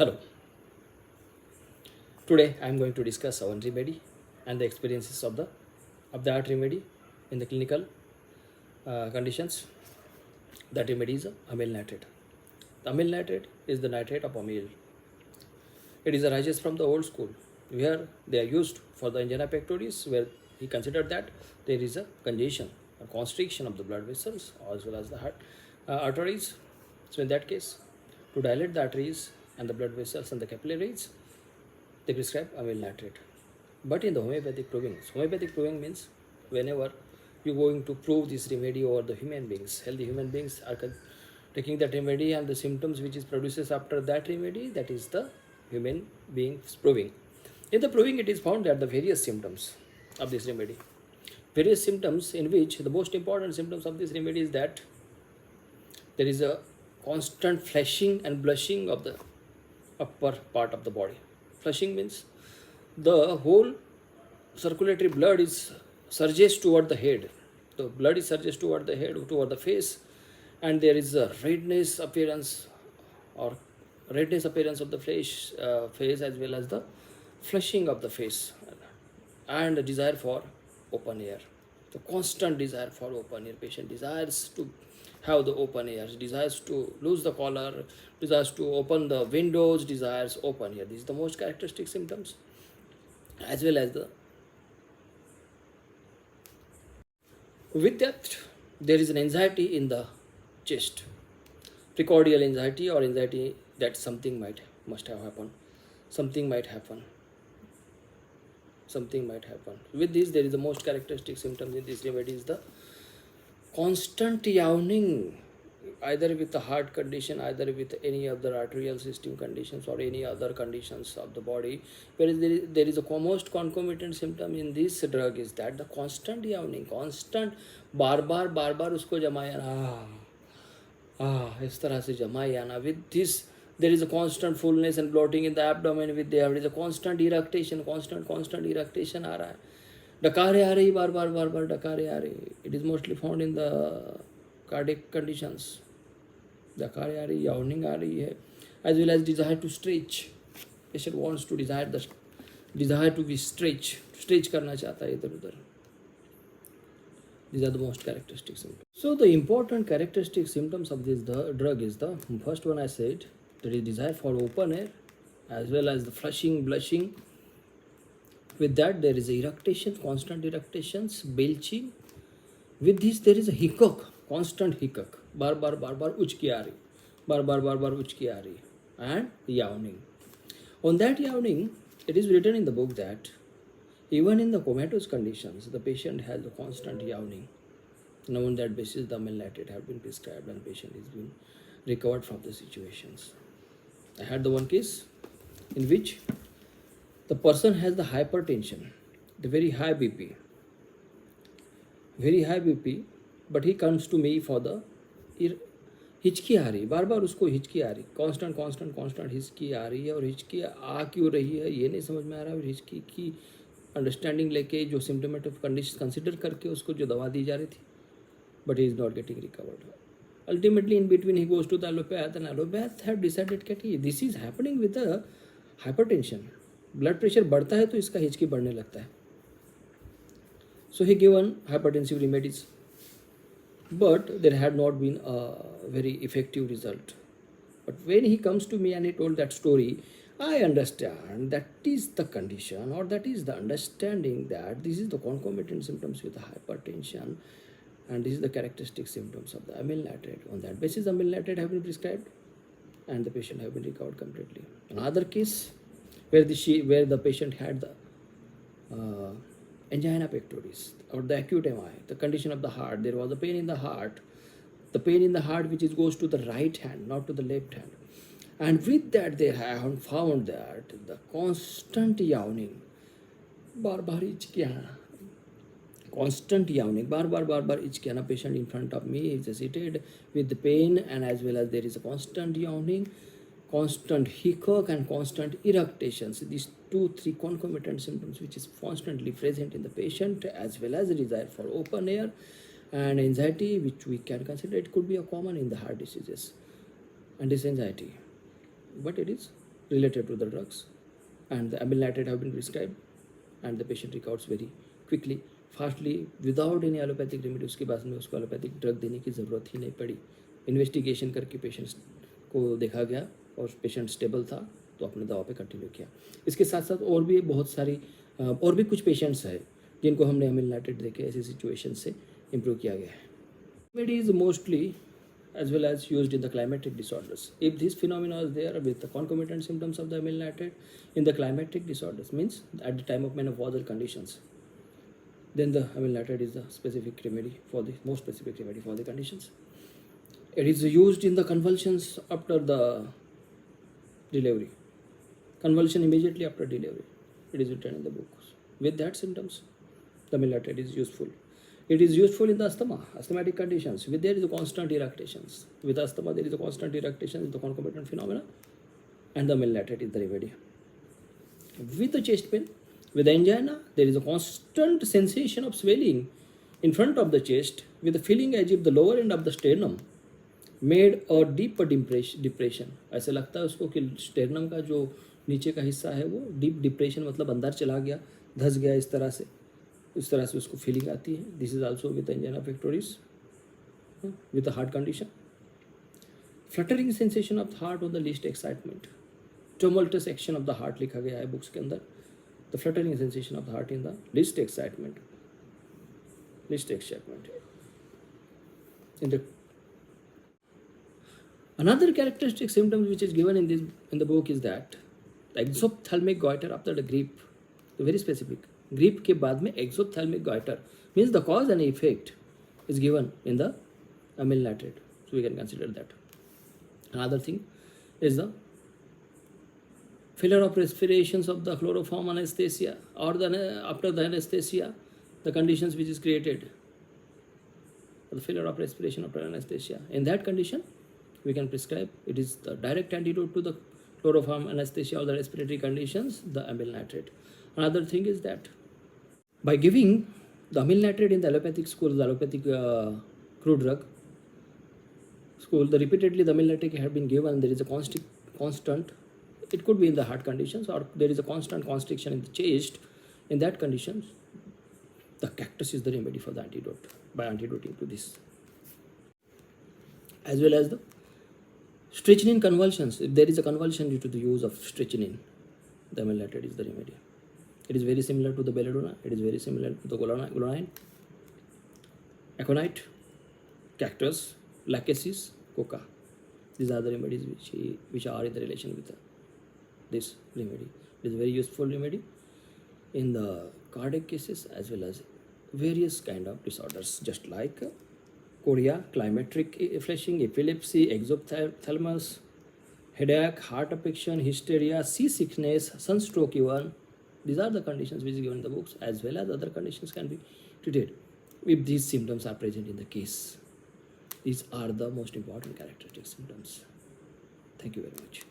Hello. Today I am going to discuss one remedy and the experiences of the art remedy in the clinical conditions. That remedy is amyl nitrate. The amyl nitrate is the nitrate of amyl. It is arises from the old school where they are used for the angina pectoris, where he considered that there is a congestion or constriction of the blood vessels as well as the heart arteries. So in that case, to dilate the arteries and the blood vessels and the capillaries, they prescribe amyl nitrate. But in the homeopathic proving means whenever you're going to prove this remedy over the human beings, healthy human beings are taking that remedy and the symptoms which is produces after that remedy, that is the human beings proving. In the proving, it is found that the various symptoms of this remedy, various symptoms in which the most important symptoms of this remedy is that there is a constant flushing and blushing of the upper part of the body. Flushing means the whole circulatory blood is surges toward the head. The blood is surges toward the head, toward the face, and there is a redness appearance or redness appearance of the face as well as the flushing of the face and a desire for open air. The constant desire for open air. Patient desires to have the open air, desires to lose the collar, desires to open the windows, desires open air. These are the most characteristic symptoms, as well as the with that there is an anxiety in the chest, precordial anxiety or anxiety that something must have happened, something might happen, something might happen. With this, there is the most characteristic symptoms in this remedy is the constant yawning, either with the heart condition, either with any other arterial system conditions or any other conditions of the body. Whereas there is a most concomitant symptom in this drug is that the constant yawning, constant बार बार उसको जमाया इस तरह से जमाया ना. With this, there is a constant fullness and bloating in the abdomen. With there is a constant eructation, constant eructation आ रहा है. डकारें आ रही बार डकारें आ रही. It is mostly found in the cardiac conditions. डकारें आ रही, yawning आ रही है, as well as desire to stretch. Patient wants to desire to be stretch करना चाहता है इधर उधर. These are the most characteristic symptoms. So the important characteristic symptoms of this drug is the first one I said, there is desire for open air as well as the flushing, blushing. With that there is a eructation, constant eructations, belching. With this there is a hiccup, constant hiccup, बार बार उचकी आ रही, बार उचकी आ रही, and yawning. On that yawning, it is written in the book that even in the comatose conditions, the patient has a constant yawning. Now on that basis, the amyl nitrate have been prescribed and the patient is being recovered from the situations. I had the one case in which the person has the hypertension, the very high BP, but he comes to me for the हिचकी आ रही, बार उसको हिचकी आ रही, constant हिचकी आ रही है. और हिचकी आ क्यों रही है ये नहीं समझ में आ रहा है. हिचकी की अंडरस्टैंडिंग लेके जो सिम्टोमेटिक कंडीशन कंसिडर करके उसको जो दवा दी जा रही थी, but he is not getting recovered. Ultimately in between he goes to the allopath and allopath have decided कि this is happening with the hypertension. Blood pressure बढ़ता है तो इसका हिचकी बढ़ने लगता है. So he given hypertensive remedies, but there had not been a very effective result. But when he comes to me and he told that story, I understand that is the condition, or that is the understanding that this is the concomitant symptoms with the hypertension and this is the characteristic symptoms of the amyl nitrate. On that basis, amyl nitrate have been prescribed and the patient have been recovered completely. Another case where the patient had the angina pectoris or the acute MI, the condition of the heart. There was a pain in the heart, which goes to the right hand, not to the left hand. And with that, they have found that the constant yawning, बार हिचकी आना, constant yawning, बार हिचकी आना. Patient in front of me is seated with the pain and as well as there is a constant yawning, constant hiccup and constant eructations. These 2-3 concomitant symptoms which is constantly present in the patient, as well as a desire for open air and anxiety, which we can consider it could be a common in the heart diseases and this anxiety. But it is related to the drugs, and the amyl nitrate have been prescribed, and the patient recovers very quickly, fastly, without any allopathic remedy. उसके बाद में उसको allopathic drug देने की ज़रूरत ही नहीं पड़ी. Investigation करके पेशेंट्स को देखा गया और पेशेंट स्टेबल था, तो अपने दवा पे कंटिन्यू किया. इसके साथ साथ और भी बहुत सारी और भी कुछ पेशेंट्स हैं जिनको हमने अमील नाइट्रेट देके ऐसी सिचुएशन से इम्प्रूव किया गया है. Remedy is mostly as well as used in the climatic disorders. If this phenomena is there with the concomitant symptoms of the amyl nitrate in the climatic disorders, means at the time of menopausal conditions, then the amyl nitrate is the specific remedy for the most specific remedy for the conditions. It is used in the convulsions after the delivery. Convulsion immediately after delivery. It is written in the books. With that symptoms, the amyl nitrate is useful. It is useful in the asthmatic conditions. With there is a constant eructations. With asthma, there is a constant eructation, is the concomitant phenomena, and the amyl nitrate is the remedy. With the chest pain, with the angina, there is a constant sensation of swelling in front of the chest, with the feeling as if the lower end of the sternum made a deep depression. ऐसे लगता है उसको कि sternum का जो नीचे का हिस्सा है वो डीप डिप्रेशन, मतलब अंदर चला गया, धस गया, इस तरह से उसको फीलिंग आती है. This is also with angina pectoris with heart condition. Fluttering sensation of heart on the least excitement. Tumultuous action of the heart लिखा गया है बुक्स के अंदर. The fluttering sensation of the heart in the least excitement in the another characteristic symptom which is given in the book is that the exophthalmic goiter after the grippe. Very specific. Grippe के बाद में exophthalmic goiter means the cause and effect is given in the amyl nitrate, so we can consider that. Another thing is the failure of respirations of the chloroform anesthesia or after the anesthesia, the conditions which is created, the failure of respiration after anesthesia. In that condition, we can prescribe, it is the direct antidote to the chloroform anesthesia or the respiratory conditions, the amyl nitrate. Another thing is that by giving the amyl nitrate in the allopathic school, the allopathic crude drug school, repeatedly the amyl nitrate have been given, there is a constant, it could be in the heart conditions or there is a constant constriction in the chest. In that conditions, the cactus is the remedy for the antidote, by antidoting to this. As well as the strychnine convulsions. If there is a convulsion due to the use of strychnine, the amyl nitrate is the remedy. It is very similar to the belladonna. It is very similar to the glonine, aconite, cactus, lachesis, coca. These are the remedies which are in the relation with this remedy. It is a very useful remedy in the cardiac cases as well as various kind of disorders, just like chorea, climacteric flushing, epilepsy, exophthalmos, headache, heart affection, hysteria, seasickness, sunstroke even. These are the conditions which is given in the books, as well as other conditions can be treated if these symptoms are present in the case. These are the most important characteristic symptoms. Thank you very much.